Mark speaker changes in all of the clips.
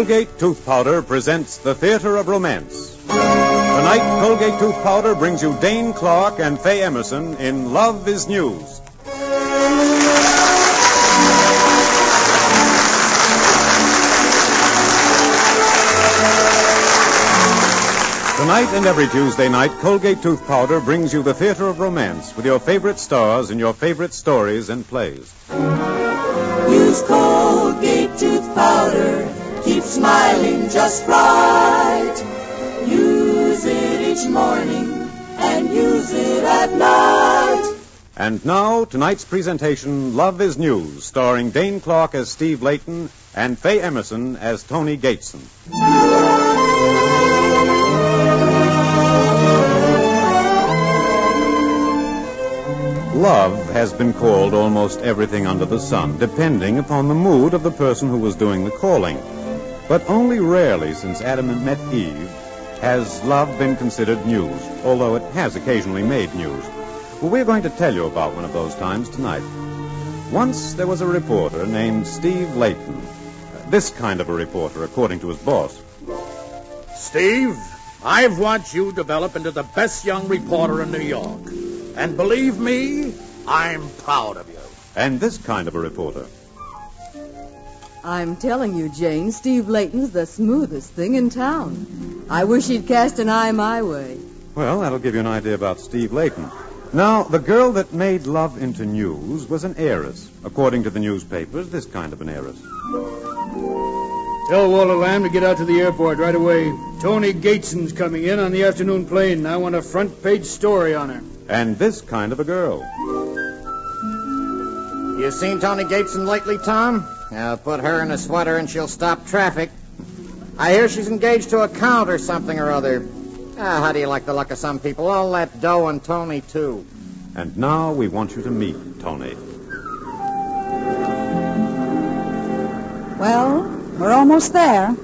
Speaker 1: Colgate Tooth Powder presents The Theater of Romance. Tonight, Colgate Tooth Powder brings you Dane Clark and Faye Emerson in Love is News. Tonight and every Tuesday night, Colgate Tooth Powder brings you The Theater of Romance with your favorite stars and your favorite stories and plays.
Speaker 2: Use Colgate Tooth Powder. Keep smiling just right. Use it each morning and use it at night.
Speaker 1: And now, tonight's presentation, Love is News, starring Dane Clark as Steve Layton and Faye Emerson as Tony Gateson. Love has been called almost everything under the sun, depending upon the mood of the person who was doing the calling. But only rarely since Adam met Eve has love been considered news, although it has occasionally made news. Well, we're going to tell you about one of those times tonight. Once there was a reporter named Steve Layton. This kind of a reporter, according to his boss.
Speaker 3: Steve, I've watched you develop into the best young reporter in New York. And believe me, I'm proud of you.
Speaker 1: And this kind of a reporter.
Speaker 4: I'm telling you, Jane, Steve Layton's the smoothest thing in town. I wish he'd cast an eye my way.
Speaker 1: Well, that'll give you an idea about Steve Layton. Now, the girl that made love into news was an heiress. According to the newspapers, this kind of an heiress.
Speaker 5: Tell Walter Lamb to get out to the airport right away. Tony Gateson's coming in on the afternoon plane. I want a front-page story on her.
Speaker 1: And this kind of a girl.
Speaker 6: You seen Tony Gateson lately, Tom? Put her in a sweater and she'll stop traffic. I hear she's engaged to a count or something or other. How do you like the luck of some people? All that dough and Tony, too.
Speaker 1: And now we want you to meet Tony.
Speaker 7: Well, we're almost there.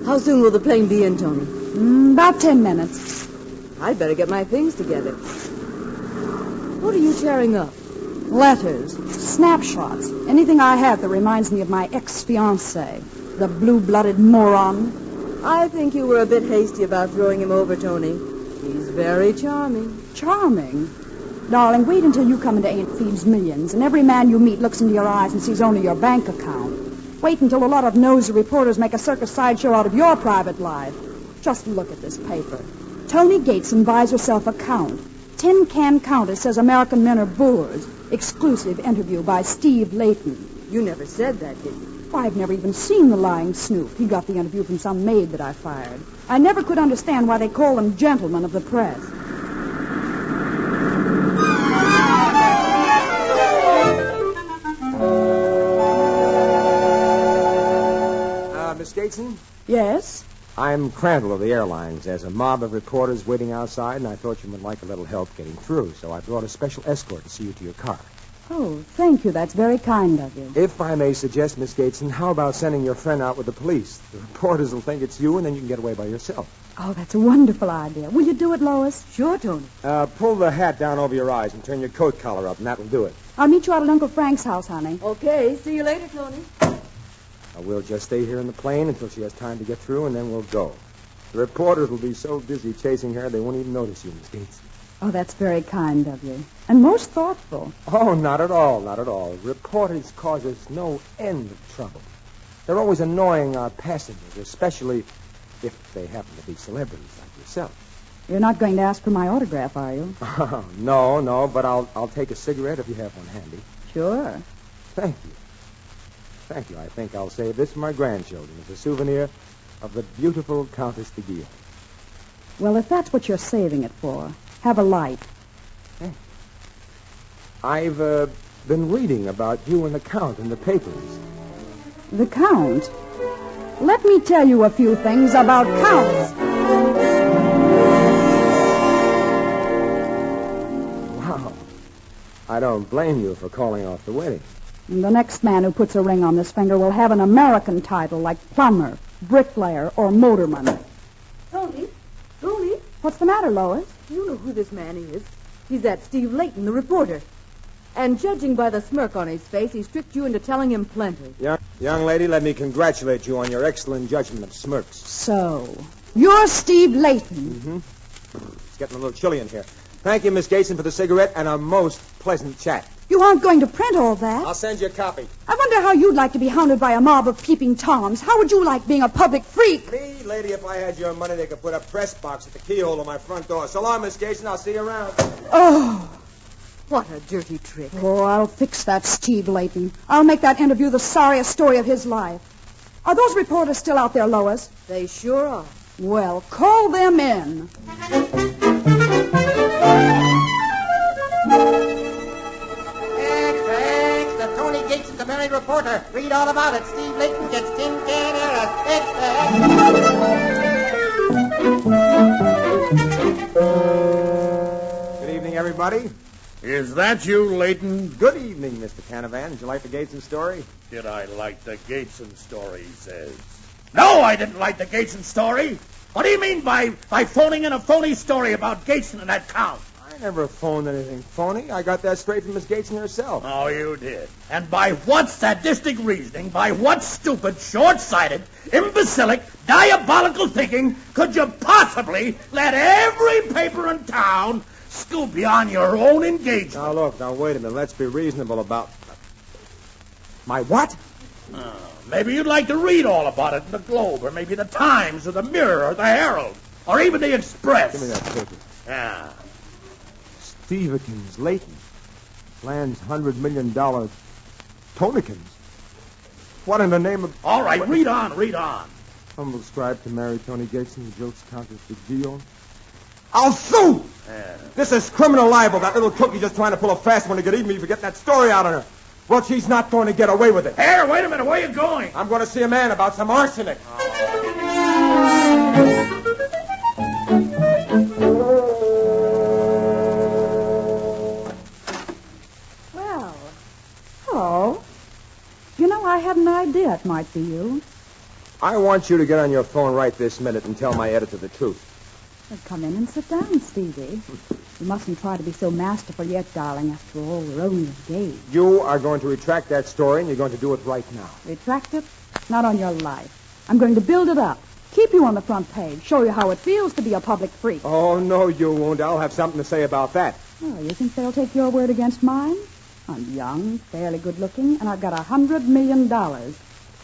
Speaker 4: How soon will the plane be in, Tony?
Speaker 7: About 10 minutes.
Speaker 4: I'd better get my things together. What are you tearing up?
Speaker 7: Letters, snapshots, anything I have that reminds me of my ex-fiancé, the blue-blooded moron.
Speaker 4: I think you were a bit hasty about throwing him over, Tony. He's very charming.
Speaker 7: Charming? Darling, wait until you come into Aunt Phoebe's millions, and every man you meet looks into your eyes and sees only your bank account. Wait until a lot of nosy reporters make a circus sideshow out of your private life. Just look at this paper. Tony Gateson buys herself a count. Tin Can Countess says American men are boors. Exclusive interview by Steve Layton.
Speaker 4: You never said that, did you?
Speaker 7: Why, I've never even seen the lying snoop. He got the interview from some maid that I fired. I never could understand why they call them gentlemen of the press.
Speaker 8: Miss Gateson?
Speaker 7: Yes?
Speaker 8: I'm Crandall of the airlines. There's a mob of reporters waiting outside, and I thought you might like a little help getting through, so I brought a special escort to see you to your car.
Speaker 7: Oh, thank you. That's very kind of you.
Speaker 8: If I may suggest, Miss Gateson, how about sending your friend out with the police? The reporters will think it's you, and then you can get away by yourself.
Speaker 7: Oh, that's a wonderful idea. Will you do it, Lois?
Speaker 4: Sure, Tony.
Speaker 8: Pull the hat down over your eyes and turn your coat collar up, and that will do it.
Speaker 7: I'll meet you out at Uncle Frank's house, honey.
Speaker 4: Okay. See you later, Tony.
Speaker 8: We'll just stay here in the plane until she has time to get through, and then we'll go. The reporters will be so busy chasing her, they won't even notice you, Miss Gates.
Speaker 7: Oh, that's very kind of you. And most thoughtful.
Speaker 8: Oh, not at all, not at all. Reporters cause us no end of trouble. They're always annoying our passengers, especially if they happen to be celebrities like yourself.
Speaker 7: You're not going to ask for my autograph, are you?
Speaker 8: Oh, no, but I'll take a cigarette if you have one handy.
Speaker 7: Sure.
Speaker 8: Thank you. Thank you. I think I'll save this for my grandchildren as a souvenir of the beautiful Countess de Guillaume.
Speaker 7: Well, if that's what you're saving it for, have a light.
Speaker 8: Hey. I've been reading about you and the Count in the papers.
Speaker 7: The Count? Let me tell you a few things about counts.
Speaker 8: Wow. I don't blame you for calling off the wedding.
Speaker 7: And the next man who puts a ring on this finger will have an American title like plumber, bricklayer, or motorman.
Speaker 4: Tony?
Speaker 7: What's the matter, Lois?
Speaker 4: You know who this man is. He's that Steve Layton, the reporter. And judging by the smirk on his face, he's tricked you into telling him plenty.
Speaker 8: Young lady, let me congratulate you on your excellent judgment of smirks.
Speaker 7: So, you're Steve Layton.
Speaker 8: Mm-hmm. It's getting a little chilly in here. Thank you, Miss Gateson, for the cigarette and a most pleasant chat.
Speaker 7: You aren't going to print all that.
Speaker 8: I'll send you a copy.
Speaker 7: I wonder how you'd like to be hounded by a mob of peeping toms. How would you like being a public freak?
Speaker 8: Me, lady, if I had your money, they could put a press box at the keyhole of my front door. So long, Miss Gateson. I'll see you around.
Speaker 7: Oh.
Speaker 4: What a dirty trick.
Speaker 7: Oh, I'll fix that Steve Layton. I'll make that interview the sorriest story of his life. Are those reporters still out there, Lois?
Speaker 4: They sure are.
Speaker 7: Well, call them in.
Speaker 6: Thanks. The Tony Gates is the married reporter. Read all about it. Steve Layton gets tin can error.
Speaker 8: Good evening, everybody.
Speaker 3: Is that you, Layton?
Speaker 8: Good evening, Mr. Canavan. Did you like the Gateson story?
Speaker 3: Did I like the Gateson story, he says. No, I didn't like the Gateson story. What do you mean by phoning in a phony story about Gateson and that count?
Speaker 8: I never phoned anything phony. I got that straight from Miss Gateson herself.
Speaker 3: Oh, you did. And by what sadistic reasoning, by what stupid, short-sighted, imbecilic, diabolical thinking could you possibly let every paper in town scoop you on your own engagement?
Speaker 8: Now, wait a minute. Let's be reasonable about... My what?
Speaker 3: Maybe you'd like to read all about it in the Globe, or maybe the Times, or the Mirror, or the Herald, or even the Express.
Speaker 8: Give me that paper.
Speaker 3: Yeah.
Speaker 8: Stevekins, Layton. Lands $100 million. Tonikins. What in the name of...
Speaker 3: All right, read on.
Speaker 8: Humble scribe to marry Tony Gateson, the jokes Countess de Gio. I'll sue!
Speaker 3: Yeah.
Speaker 8: This is criminal libel. That little cookie just trying to pull a fast one to get even for getting that story out of her. Well, she's not going to get away with it.
Speaker 3: Here, wait a minute. Where are you going?
Speaker 8: I'm going to see a man about some arsenic.
Speaker 7: Well, hello. You know, I had an idea it might be you.
Speaker 8: I want you to get on your phone right this minute and tell my editor the truth.
Speaker 7: Well, come in and sit down, Stevie. You mustn't try to be so masterful yet, darling. After all, we're only engaged.
Speaker 8: You are going to retract that story, and you're going to do it right now.
Speaker 7: Retract it? Not on your life. I'm going to build it up. Keep you on the front page. Show you how it feels to be a public freak.
Speaker 8: Oh, no, you won't. I'll have something to say about that.
Speaker 7: Oh, you think they'll take your word against mine? I'm young, fairly good-looking, and I've got $100 million.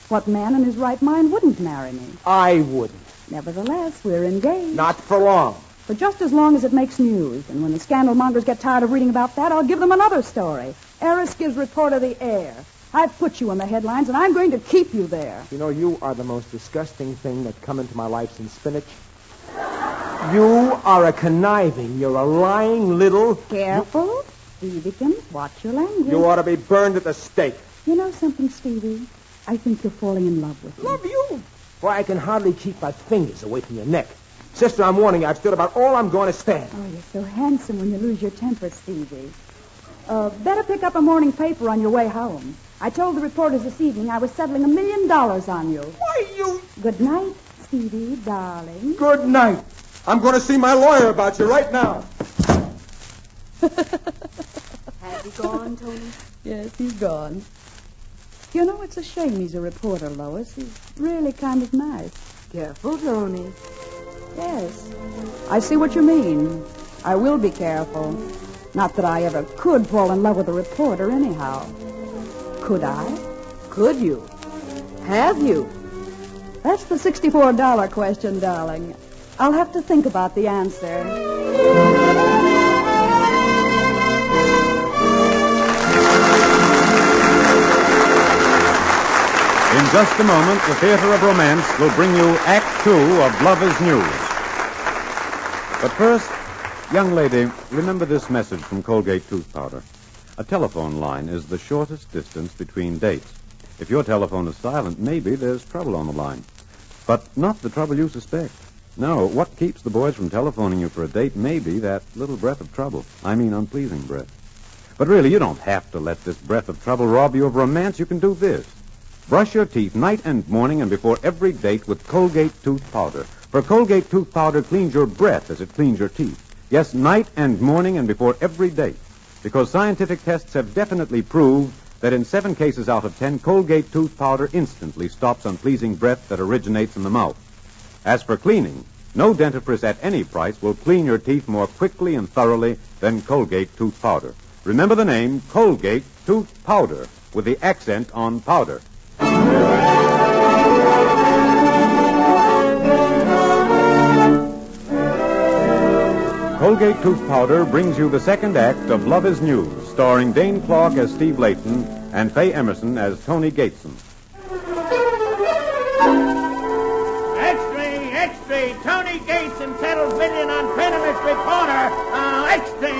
Speaker 7: What man in his right mind wouldn't marry me?
Speaker 8: I wouldn't.
Speaker 7: Nevertheless, we're engaged.
Speaker 8: Not for long.
Speaker 7: For just as long as it makes news. And when the scandal mongers get tired of reading about that, I'll give them another story. Heiress gives reporter the air. I've put you in the headlines, and I'm going to keep you there.
Speaker 8: You know, you are the most disgusting thing that's come into my life since spinach. You are a conniving, you're a lying little...
Speaker 7: Careful. Stevekins, watch your language.
Speaker 8: You ought to be burned at the stake.
Speaker 7: You know something, Stevie? I think you're falling in love with me.
Speaker 8: Love you? Why, I can hardly keep my fingers away from your neck. Sister, I'm warning you, I've stood about all I'm going to stand.
Speaker 7: Oh, you're so handsome when you lose your temper, Stevie. Better pick up a morning paper on your way home. I told the reporters this evening I was settling $1 million on you.
Speaker 8: Why, you...
Speaker 7: Good night, Stevie, darling.
Speaker 8: Good night. I'm going to see my lawyer about you right now.
Speaker 4: Has he gone, Tony?
Speaker 7: Yes, he's gone. You know, it's a shame he's a reporter, Lois. He's really kind of nice.
Speaker 4: Careful, Tony.
Speaker 7: Yes, I see what you mean. I will be careful. Not that I ever could fall in love with a reporter anyhow. Could I?
Speaker 4: Could you? Have you?
Speaker 7: That's the $64 question, darling. I'll have to think about the answer.
Speaker 1: In just a moment, the Theater of Romance will bring you Act Two of Lovers' News. But first, young lady, remember this message from Colgate Tooth Powder. A telephone line is the shortest distance between dates. If your telephone is silent, maybe there's trouble on the line. But not the trouble you suspect. No, what keeps the boys from telephoning you for a date may be that little breath of trouble. I mean unpleasing breath. But really, you don't have to let this breath of trouble rob you of romance. You can do this. Brush your teeth night and morning and before every date with Colgate Tooth Powder. For Colgate Tooth Powder cleans your breath as it cleans your teeth. Yes, night and morning and before every date. because scientific tests have definitely proved that in 7 cases out of 10, Colgate tooth powder instantly stops unpleasing breath that originates in the mouth. As for cleaning, no dentifrice at any price will clean your teeth more quickly and thoroughly than Colgate tooth powder. Remember the name, Colgate tooth powder, with the accent on powder. Colgate Tooth Powder brings you the second act of Love is News, starring Dane Clark as Steve Layton and Faye Emerson as Tony Gateson.
Speaker 3: Extra! Tony Gateson settles million on penniless reporter. Extra!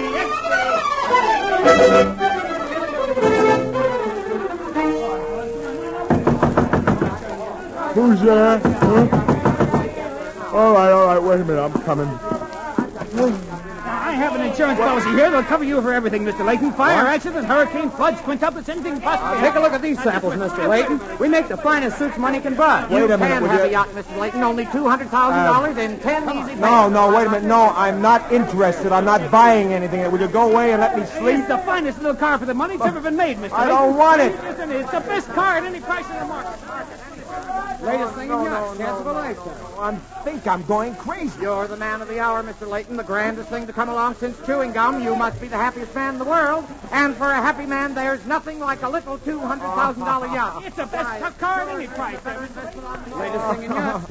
Speaker 9: Who's there? Huh? All right, wait a minute, I'm coming.
Speaker 10: I have an insurance policy here that'll cover you for everything, Mr. Layton. Fire, accident, hurricane, floods, quintuplets, anything possible.
Speaker 11: Take a look at these samples, Mr. Layton. We make the finest suits money can buy.
Speaker 6: Wait a minute, have a yacht, Mr. Layton. Only $200,000 in 10 easy payments.
Speaker 8: No, wait a minute. No, I'm not interested. I'm not buying anything. Will you go away and let me sleep?
Speaker 10: It's the finest little car for the money that's ever been made, Mr. Layton.
Speaker 8: I don't want it.
Speaker 10: Listen, it's the best car at any price in the market.
Speaker 11: Latest thing in yachts. Chance of a lifetime.
Speaker 8: I think I'm going crazy.
Speaker 6: You're the man of the hour, Mr. Layton. The grandest thing to come along since chewing gum. You must be the happiest man in the world. And for a happy man, there's nothing like a little $200,000 yacht.
Speaker 10: It's the best car at any price.
Speaker 11: Latest thing in yachts.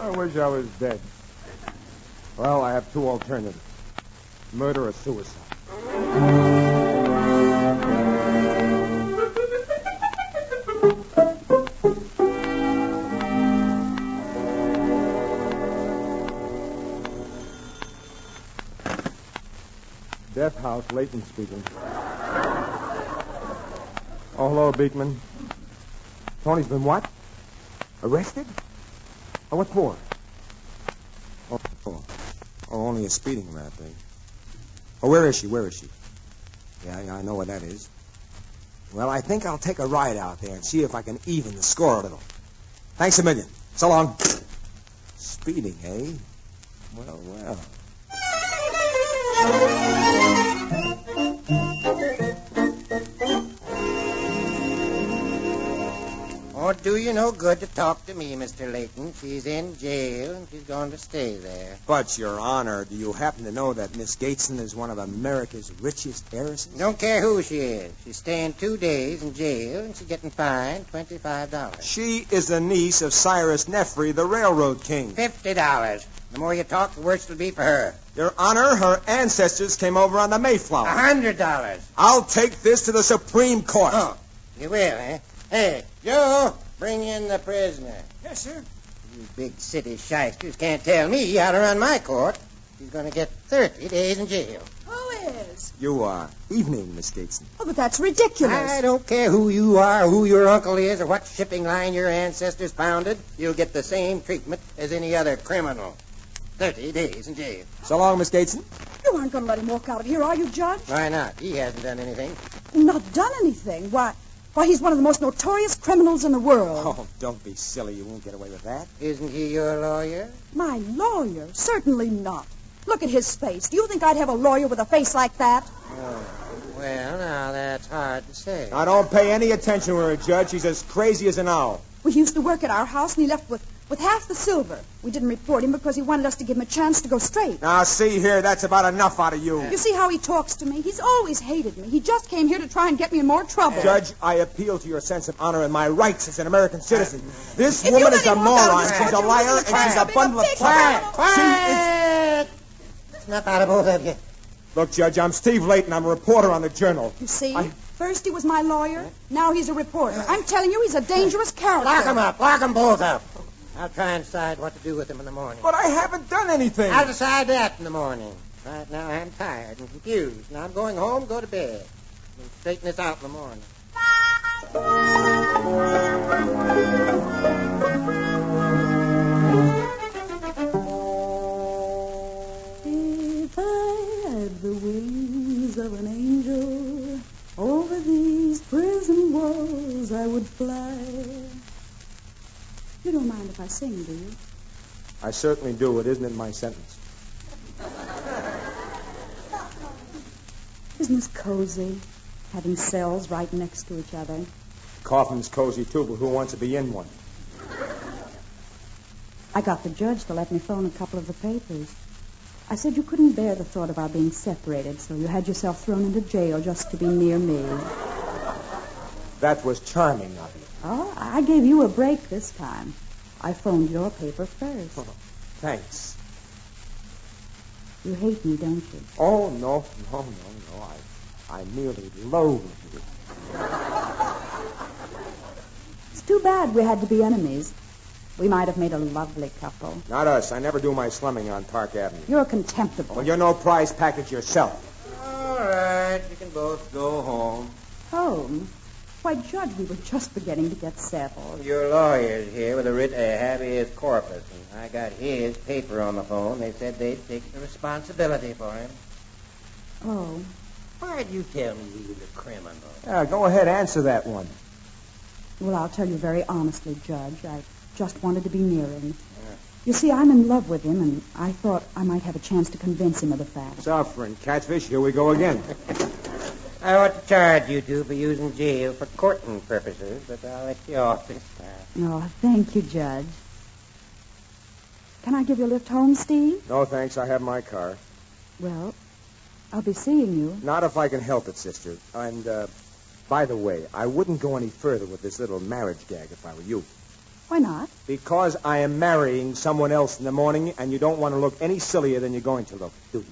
Speaker 8: I wish I was dead. Well, I have 2 alternatives. Murder or suicide. Death House, Layton speaking. Oh, hello, Beekman. Tony's been what? Arrested? Oh, what for?
Speaker 12: Oh, only a speeding, I think. Oh, where is she? Yeah, I know where that is. Well, I think I'll take a ride out there and see if I can even the score a little. Thanks a million. So long. Speeding, eh? Well.
Speaker 6: Oh, do you no good to talk to me, Mr. Layton. She's in jail, and she's going to stay there.
Speaker 12: But, Your Honor, do you happen to know that Miss Gateson is one of America's richest heiresses?
Speaker 6: Don't care who she is. She's staying 2 days in jail, and she's getting fined $25.
Speaker 12: She is the niece of Cyrus Nefri, the railroad king.
Speaker 6: $50. The more you talk, the worse it'll be for her.
Speaker 12: Your Honor, her ancestors came over on the Mayflower.
Speaker 6: $100.
Speaker 12: I'll take this to the Supreme Court.
Speaker 6: Oh, you will, eh? Hey, Joe, bring in the prisoner.
Speaker 11: Yes, sir.
Speaker 6: You big city shysters can't tell me how to run my court. She's going to get 30 days in jail.
Speaker 7: Who is?
Speaker 12: You are. Evening, Miss Gateson.
Speaker 7: Oh, but that's ridiculous.
Speaker 6: I don't care who you are, who your uncle is, or what shipping line your ancestors founded. You'll get the same treatment as any other criminal. 30 days in jail.
Speaker 12: So long, Miss Gateson.
Speaker 7: You aren't going to let him walk out of here, are you, Judge?
Speaker 6: Why not? He hasn't done anything.
Speaker 7: Not done anything? Why, he's one of the most notorious criminals in the world.
Speaker 12: Oh, don't be silly. You won't get away with that.
Speaker 6: Isn't he your lawyer?
Speaker 7: My lawyer? Certainly not. Look at his face. Do you think I'd have a lawyer with a face like that?
Speaker 6: Oh, well, now, that's hard to say.
Speaker 8: Now, don't pay any attention to her, Judge. He's as crazy as an owl.
Speaker 7: Well, he used to work at our house, and he left with half the silver. We didn't report him because he wanted us to give him a chance to go straight.
Speaker 8: Now, see here, that's about enough out of you.
Speaker 7: You see how he talks to me? He's always hated me. He just came here to try and get me in more trouble.
Speaker 8: Judge, I appeal to your sense of honor and my rights as an American citizen. This woman is a moron. She's a liar, and she's a bundle of
Speaker 6: Quiet! Snap out of both of you.
Speaker 8: Look, Judge, I'm Steve Layton. I'm a reporter on the Journal.
Speaker 7: You see? First he was my lawyer. Now he's a reporter. I'm telling you, he's a dangerous character.
Speaker 6: Lock him up. Lock them both up. I'll try and decide what to do with him in the morning.
Speaker 8: But I haven't done anything.
Speaker 6: I'll decide that in the morning. Right now I'm tired and confused, and I'm going home, go to bed. We'll straighten this out in the morning.
Speaker 2: If I had the wings of an angel, over these prison walls I would fly. You don't mind if I sing, do you?
Speaker 8: I certainly do. It isn't in my sentence.
Speaker 7: Isn't this cozy? Having cells right next to each other.
Speaker 8: Coffin's cozy, too, but who wants to be in one?
Speaker 7: I got the judge to let me phone a couple of the papers. I said you couldn't bear the thought of our being separated, so you had yourself thrown into jail just to be near me.
Speaker 8: That was charming of you.
Speaker 7: Oh, I gave you a break this time. I phoned your paper first.
Speaker 8: Oh, thanks.
Speaker 7: You hate me, don't you?
Speaker 8: Oh, no. I merely loathe you.
Speaker 7: It's too bad we had to be enemies. We might have made a lovely couple.
Speaker 8: Not us. I never do my slumming on Park Avenue.
Speaker 7: You're contemptible.
Speaker 8: Well, you're no prize package yourself.
Speaker 6: All right, you can both go home.
Speaker 7: Home? Why, Judge, we were just beginning to get settled.
Speaker 6: Your lawyer's here with a writ of habeas corpus, and I got his paper on the phone. They said they'd take the responsibility for him.
Speaker 7: Oh.
Speaker 6: Why'd you tell me he was a criminal?
Speaker 8: Yeah, go ahead, answer that one.
Speaker 7: Well, I'll tell you very honestly, Judge. I just wanted to be near him. Yeah. You see, I'm in love with him, and I thought I might have a chance to convince him of the fact.
Speaker 8: Suffering catfish, here we go again.
Speaker 6: I ought to charge you two for using jail for courting purposes, but I'll let you off this time.
Speaker 7: Oh, thank you, Judge. Can I give you a lift home, Steve?
Speaker 8: No, thanks. I have my car.
Speaker 7: Well, I'll be seeing you.
Speaker 8: Not if I can help it, sister. And, by the way, I wouldn't go any further with this little marriage gag if I were you.
Speaker 7: Why not?
Speaker 8: Because I am marrying someone else in the morning, and you don't want to look any sillier than you're going to look, do you?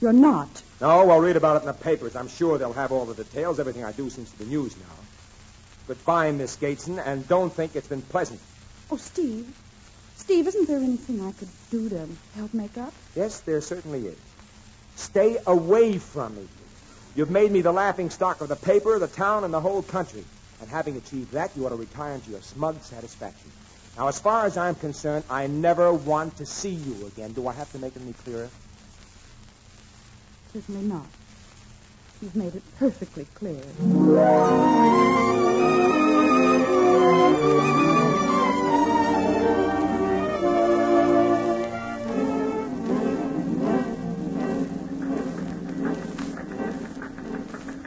Speaker 7: You're not.
Speaker 8: No, well, read about it in the papers. I'm sure they'll have all the details, everything I do seems to the news now. Goodbye, Miss Gateson, and don't think it's been pleasant.
Speaker 7: Oh, Steve. Steve, isn't there anything I could do to help make up?
Speaker 8: Yes, there certainly is. Stay away from me. You've made me the laughing stock of the paper, the town, and the whole country. And having achieved that, you ought to retire into your smug satisfaction. Now, as far as I'm concerned, I never want to see you again. Do I have to make it any clearer?
Speaker 7: Certainly not. You've made it perfectly clear.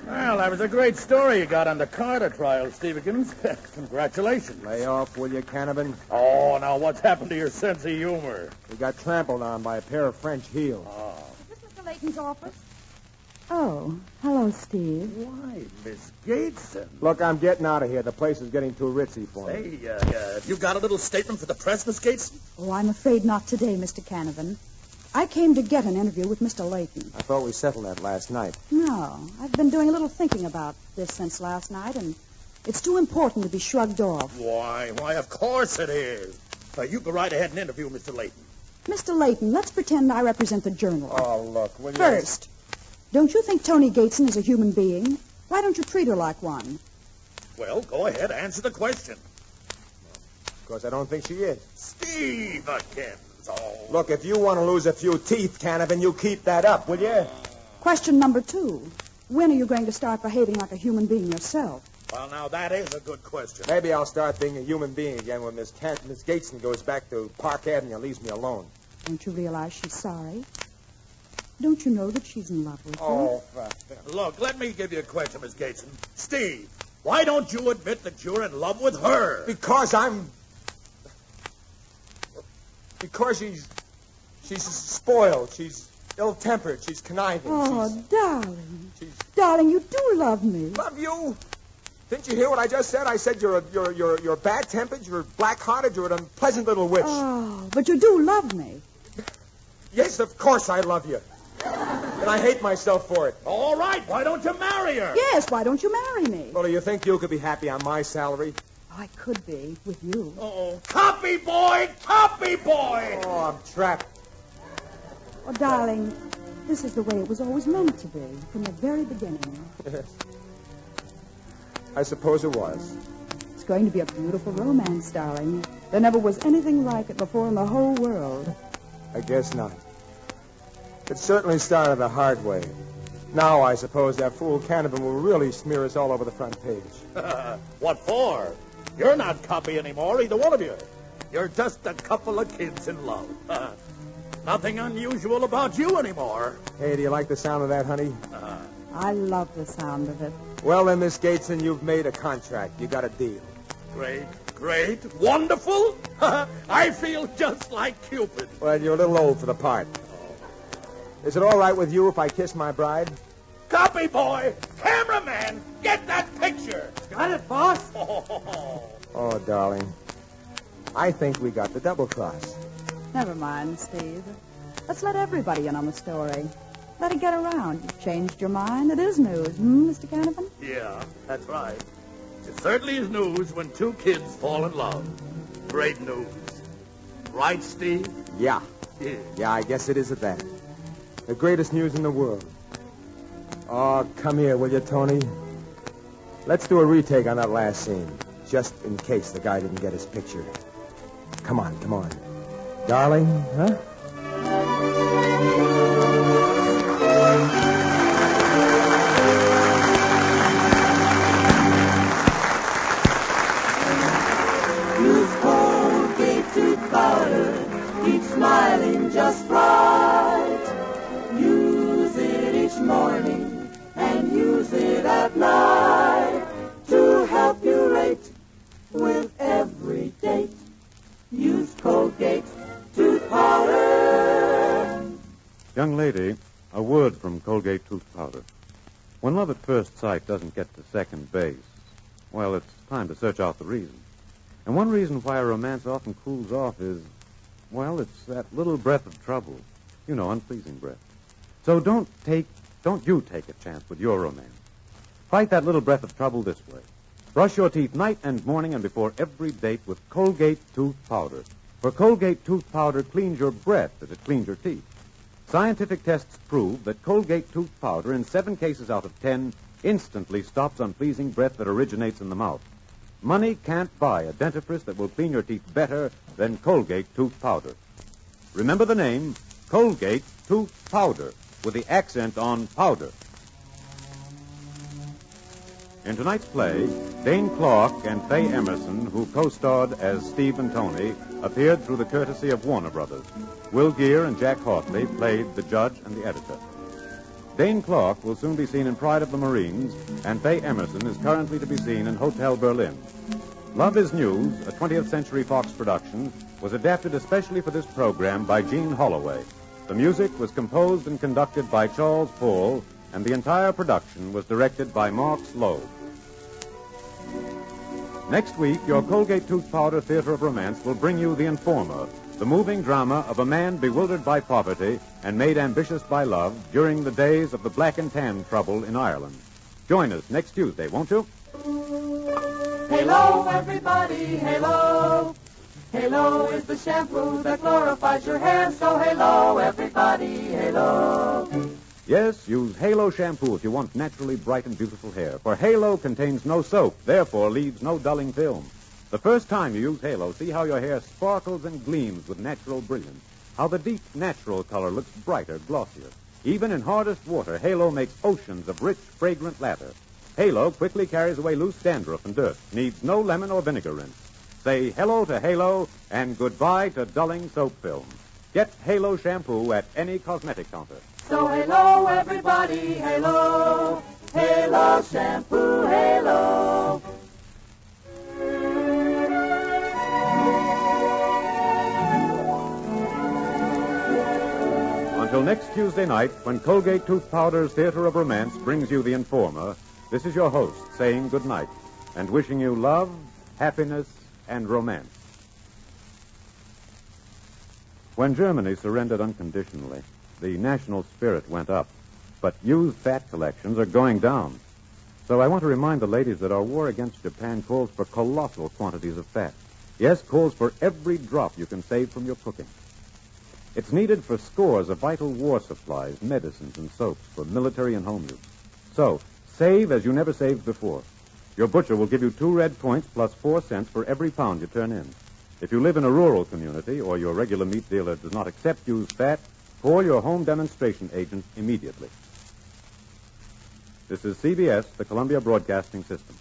Speaker 3: Well, that was a great story you got on the Carter trial, Stevekins. Congratulations.
Speaker 8: Lay off, will you, Canavan?
Speaker 3: Oh, now what's happened to your sense of humor?
Speaker 8: We got trampled on by a pair of French heels.
Speaker 3: Oh.
Speaker 7: Is this Mr. Layton's office? Oh, hello, Steve.
Speaker 3: Why, Miss Gateson.
Speaker 8: Look, I'm getting out of here. The place is getting too ritzy for me.
Speaker 3: Say, you got a little statement for the press, Miss Gateson?
Speaker 7: Oh, I'm afraid not today, Mr. Canavan. I came to get an interview with Mr. Layton.
Speaker 8: I thought we settled that last night.
Speaker 7: No, I've been doing a little thinking about this since last night, and it's too important to be shrugged off.
Speaker 3: Why, of course it is. You go right ahead and interview Mr. Layton.
Speaker 7: Mr. Layton, let's pretend I represent the Journal.
Speaker 8: Oh, look, will you...
Speaker 7: First, don't you think Toni Gateson is a human being? Why don't you treat her like one?
Speaker 3: Well, go ahead, answer the question.
Speaker 8: Because I don't think she is.
Speaker 3: Stevekins. Oh.
Speaker 8: Look, if you want to lose a few teeth, Canavan, you keep that up, will you?
Speaker 7: Question number 2. When are you going to start behaving like a human being yourself?
Speaker 3: Well, now, that is a good question.
Speaker 8: Maybe I'll start being a human being again when Miss Gateson goes back to Park Avenue and leaves me alone.
Speaker 7: Don't you realize she's sorry? Don't you know that she's in love with
Speaker 8: you?
Speaker 3: Look, let me give you a question, Miss Gateson. Steve, why don't you admit that you're in love with her?
Speaker 8: Because she's spoiled. She's ill-tempered. She's conniving.
Speaker 7: Oh, darling. Darling, you do love me.
Speaker 8: Love you? Didn't you hear what I just said? I said you're bad-tempered, you're black-hearted, you're an unpleasant little witch.
Speaker 7: Oh, but you do love me.
Speaker 8: Yes, of course I love you. And I hate myself for it.
Speaker 3: All right, why don't you marry her?
Speaker 7: Yes, why don't you marry me?
Speaker 8: Well, do you think you could be happy on my salary?
Speaker 7: Oh, I could be, with you.
Speaker 3: Uh-oh. Copy boy! Copy boy!
Speaker 8: Oh, I'm trapped.
Speaker 7: Oh, darling, this is the way it was always meant to be, from the very beginning.
Speaker 8: I suppose it was.
Speaker 7: It's going to be a beautiful romance, darling. There never was anything like it before in the whole world.
Speaker 8: I guess not. It certainly started the hard way. Now I suppose that fool Canavan will really smear us all over the front page.
Speaker 3: What for? You're not copy anymore, either one of you. You're just a couple of kids in love. Nothing unusual about you anymore.
Speaker 8: Hey, do you like the sound of that, honey?
Speaker 7: I love the sound of it.
Speaker 8: Well, then, Miss Gateson, you've made a contract. You got a deal.
Speaker 3: Great, wonderful. I feel just like Cupid.
Speaker 8: Well, you're a little old for the part. Is it all right with you if I kiss my bride?
Speaker 3: Copy boy, cameraman, get that picture.
Speaker 11: Got it, boss.
Speaker 8: Oh, darling. I think we got the double cross.
Speaker 7: Never mind, Steve. Let's let everybody in on the story. Let it get around. You've changed your mind. It is news, Mr. Canavan?
Speaker 3: Yeah, that's right. It certainly is news when two kids fall in love. Great news. Right, Steve?
Speaker 8: Yeah.
Speaker 3: Yeah,
Speaker 8: I guess it is at that. The greatest news in the world. Oh, come here, will you, Tony? Let's do a retake on that last scene, just in case the guy didn't get his picture. Come on. Darling, huh?
Speaker 13: Use Colgate tooth powder, keep smiling just right. Use it each morning and use it at night to help you rate with every date. Use Colgate tooth powder.
Speaker 1: Young lady, a word from Colgate tooth powder. When love at first sight doesn't get to second base, well, it's time to search out the reason. And one reason why a romance often cools off is, well, it's that little breath of trouble. You know, unpleasing breath. So don't you take a chance with your romance. Fight that little breath of trouble this way. Brush your teeth night and morning and before every date with Colgate tooth powder. For Colgate tooth powder cleans your breath as it cleans your teeth. Scientific tests prove that Colgate tooth powder, in 7 cases out of 10, instantly stops unpleasing breath that originates in the mouth. Money can't buy a dentifrice that will clean your teeth better than Colgate tooth powder. Remember the name, Colgate tooth powder, with the accent on powder. In tonight's play, Dane Clark and Faye Emerson, who co-starred as Steve and Tony, appeared through the courtesy of Warner Brothers. Will Geer and Jack Hartley played the judge and the editor. Dane Clark will soon be seen in Pride of the Marines, and Faye Emerson is currently to be seen in Hotel Berlin. Love is News, a 20th Century Fox production, was adapted especially for this program by Gene Holloway. The music was composed and conducted by Charles Paul, and the entire production was directed by Mark Slowe. Next week, your Colgate Tooth Powder Theater of Romance will bring you The Informer, the moving drama of a man bewildered by poverty and made ambitious by love during the days of the black and tan trouble in Ireland. Join us next Tuesday, won't you?
Speaker 13: Halo, everybody, halo. Halo is the shampoo that glorifies your hair, so halo, everybody, halo.
Speaker 1: Yes, use Halo shampoo if you want naturally bright and beautiful hair. For Halo contains no soap, therefore leaves no dulling film. The first time you use Halo, see how your hair sparkles and gleams with natural brilliance. How the deep natural color looks brighter, glossier. Even in hardest water, Halo makes oceans of rich, fragrant lather. Halo quickly carries away loose dandruff and dirt. Needs no lemon or vinegar rinse. Say hello to Halo and goodbye to dulling soap film. Get Halo shampoo at any cosmetic counter.
Speaker 13: So halo, everybody, halo. Halo shampoo, halo.
Speaker 1: Until next Tuesday night, when Colgate Tooth Powder's Theater of Romance brings you The Informer, this is your host saying good night and wishing you love, happiness, and romance. When Germany surrendered unconditionally, the national spirit went up, but used fat collections are going down. So I want to remind the ladies that our war against Japan calls for colossal quantities of fat. Yes, calls for every drop you can save from your cooking. It's needed for scores of vital war supplies, medicines, and soaps for military and home use. So, save as you never saved before. Your butcher will give you 2 red points plus 4 cents for every pound you turn in. If you live in a rural community or your regular meat dealer does not accept used fat, call your home demonstration agent immediately. This is CBS, the Columbia Broadcasting System.